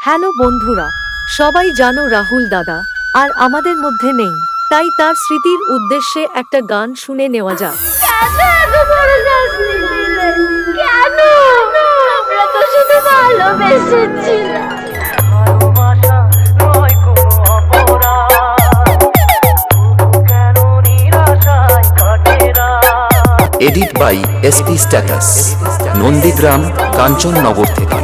Hello বন্ধুরা, সবাই জানো রাহুল দাদা আর আমাদের মধ্যে নেই, তাই তার স্মৃতির উদ্দেশ্যে একটা গান শুনে নেওয়া যাক। কেন এত বড় শাস্তি দিলে? কেন? আমরা তো শুধু ভালোবেসেছিলাম। ভালোবাসা নয় কোনো অপরাধ, তবু কেন নিরাশায় কাটে রাত? Edit by SP status, Nandigram, Kanchannagar থেকে।